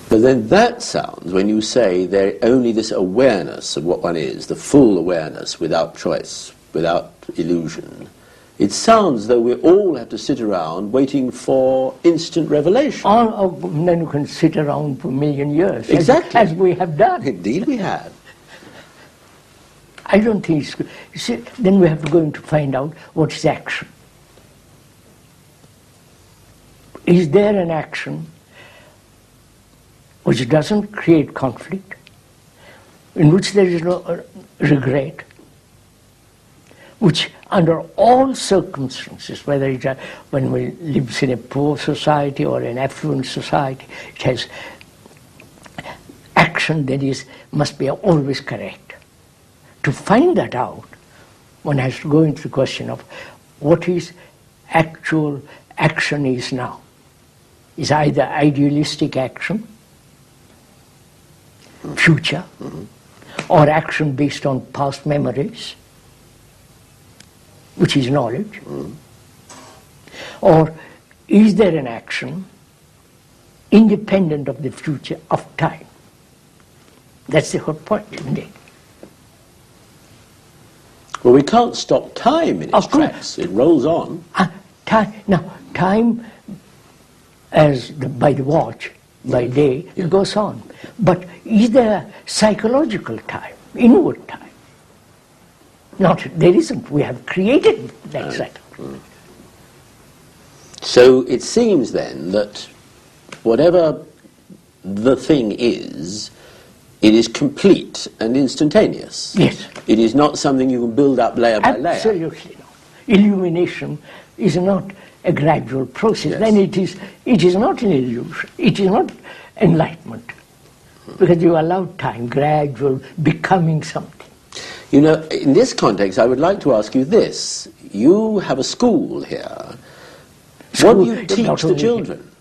But then that sounds, when you say there only this awareness of what one is, the full awareness without choice, without illusion, it sounds though we all have to sit around waiting for instant revelation. Or then you can sit around for a million years, exactly. as we have done. Indeed we have. I don't think it's good. You see, then we have to go in to find out what is action. Is there an action which doesn't create conflict, in which there is no regret, which under all circumstances, whether it's when we live in a poor society or an affluent society, it has action that must be always correct. To find that out, one has to go into the question of what is actual action is now. Is either idealistic action, future, or action based on past memories, which is knowledge, or is there an action independent of the future of time? That's the whole point, isn't it? Well, we can't stop time in its tracks. It rolls on. Time, as by the watch, by day, it goes on. But is there psychological time, inward time? There isn't. We have created that cycle. So it seems then that whatever the thing is, it is complete and instantaneous. Yes. It is not something you can build up layer by layer. Absolutely not. Illumination is not a gradual process. Yes. Then it is not an illusion. It is not enlightenment. Because you allow time, gradual becoming something. You know, in this context, I would like to ask you this. You have a school here. What do you teach the children?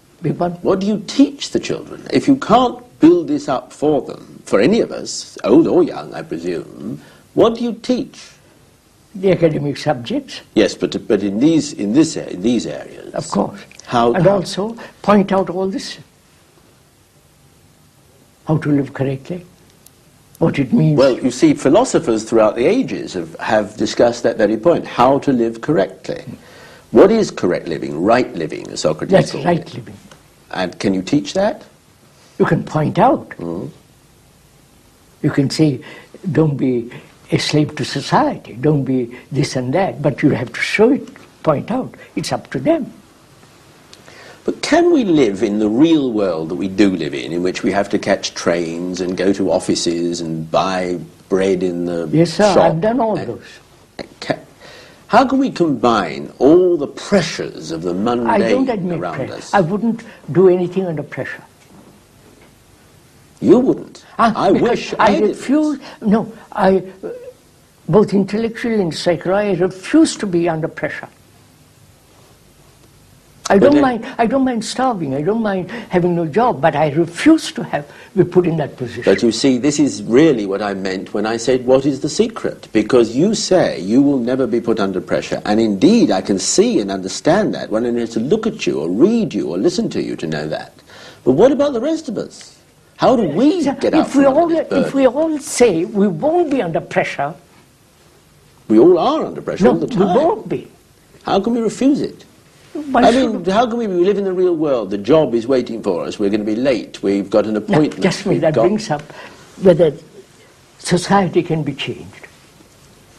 What do you teach the children? If you can't build this up for them, for any of us, old or young, I presume, what do you teach? The academic subjects. Yes, but in these areas. Of course. How? Also point out all this. How to live correctly. What it means. Well, you see, philosophers throughout the ages have discussed that very point, how to live correctly. What is correct living, right living, as Socrates called it? That's right living. And can you teach that? You can point out. You can say, don't be a slave to society, don't be this and that, but you have to show it, point out. It's up to them. But can we live in the real world that we do live in which we have to catch trains and go to offices and buy bread in the Yes, sir, shop? I've done all those. How can we combine all the pressures of the mundane I don't admit around pressure. us? I wouldn't do anything under pressure. You wouldn't? I wish I refuse. No, both intellectually and psychologically, I refuse to be under pressure. I don't mind starving, I don't mind having no job, but I refuse to be put in that position. But you see, this is really what I meant when I said, what is the secret? Because you say you will never be put under pressure, and indeed I can see and understand that when I need to look at you or read you or listen to you to know that. But what about the rest of us? How do we get out from under this burden? If we all say we won't be under pressure... We all are under pressure all the time. No, we won't be. How can we refuse it? I mean, how can we live in the real world? The job is waiting for us. We're going to be late. We've got an appointment. Just me, that brings up whether society can be changed.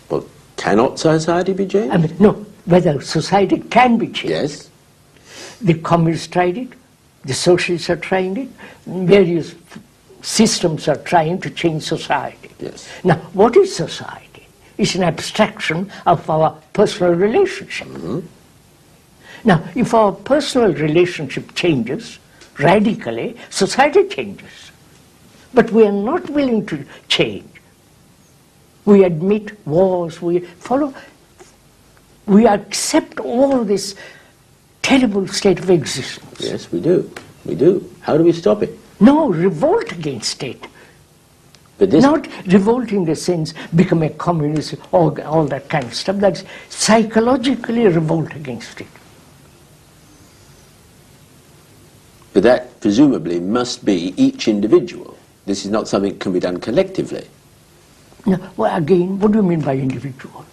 Well, cannot society be changed? I mean, no, whether society can be changed. Yes. The communists tried it. The socialists are trying it. Various systems are trying to change society. Yes. Now, what is society? It's an abstraction of our personal relationship. Now, if our personal relationship changes radically, society changes. But we are not willing to change. We admit wars, we accept all this terrible state of existence. Yes, we do. We do. How do we stop it? No, revolt against it. But this... Not revolt in the sense, become a communist, all that kind of stuff. That's psychologically revolt against it. But that presumably must be each individual. This is not something that can be done collectively. No, well, again, what do you mean by individual?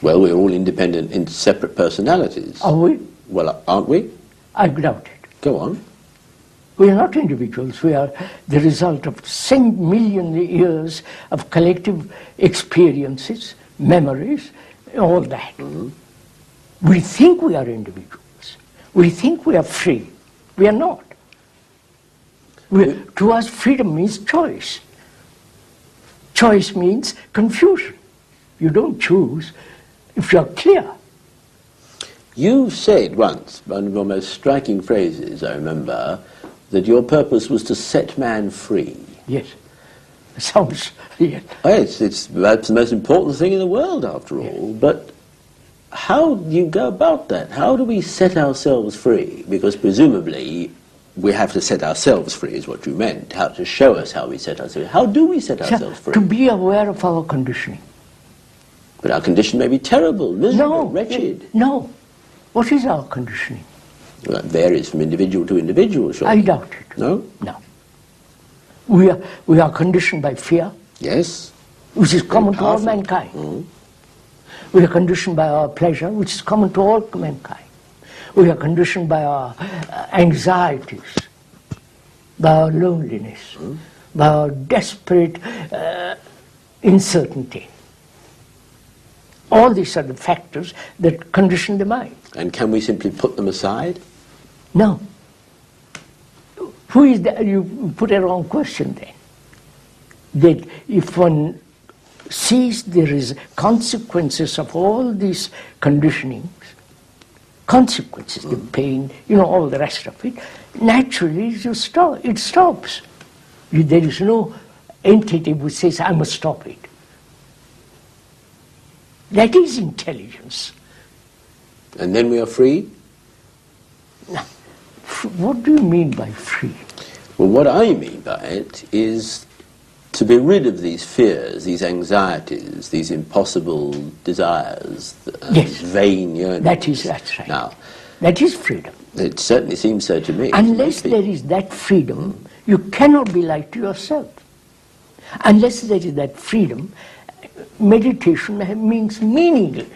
Well, we're all independent in separate personalities. Are we? Well, aren't we? I doubt it. Go on. We are not individuals. We are the result of million years of collective experiences, memories, all that. Mm-hmm. We think we are individuals. We think we are free. We are not. To us, freedom means choice. Choice means confusion. You don't choose if you are clear. You said once, one of your most striking phrases, I remember, that your purpose was to set man free. Yes. Sounds, yes. It's the most important thing in the world, after all. Yes. But how do you go about that? How do we set ourselves free? Because presumably we have to set ourselves free, is what you meant. How to show us how we set ourselves free. How do we set ourselves free? To be aware of our conditioning. But our condition may be terrible, miserable, wretched. No. What is our conditioning? Well, that varies from individual to individual, surely. I doubt it. No? No. We are conditioned by fear. Yes. Which is common to all mankind. Mm-hmm. We are conditioned by our pleasure, which is common to all mankind. We are conditioned by our anxieties, by our loneliness, by our desperate uncertainty. All these are the factors that condition the mind. And can we simply put them aside? No. Who is that? You put a wrong question then. That if one sees there is consequences of all these conditionings, consequences, the pain, all the rest of it, naturally it stops. There is no entity which says, I must stop it. That is intelligence. And then we are free? Now, what do you mean by free? Well, what I mean by it is to be rid of these fears, these anxieties, these impossible desires, yes. Vain yearnings. That's right. Now, that is freedom. It certainly seems so to me. Unless there is that freedom, you cannot be like to yourself. Unless there is that freedom, meditation means meaningless.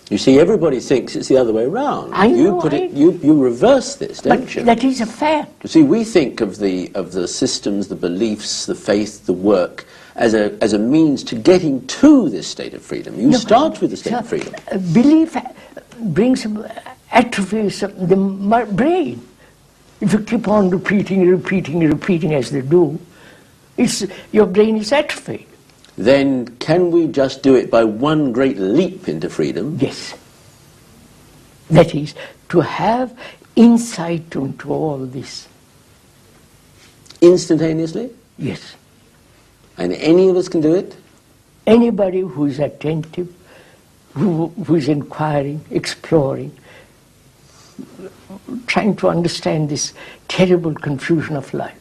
You see, everybody thinks it's the other way around. I know. You reverse this, don't you? That is a fact. You see, we think of the systems, the beliefs, the faith, the work as a means to getting to this state of freedom. You start with the state of freedom. Belief brings atrophies the brain. If you keep on repeating as they do, your brain is atrophied. Then can we just do it by one great leap into freedom? Yes. That is, to have insight into all this. Instantaneously? Yes. And any of us can do it? Anybody who is attentive, who is inquiring, exploring, trying to understand this terrible confusion of life.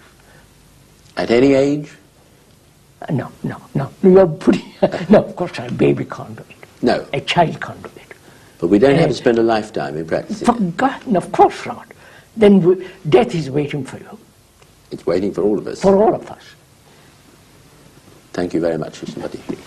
At any age? No. You are putting, no, of course, a baby can't do it. No. A child can't do it. But we don't have to spend a lifetime in practicing. Forgotten, of course not. Then death is waiting for you. It's waiting for all of us. For all of us. Thank you very much, Krishnamurti.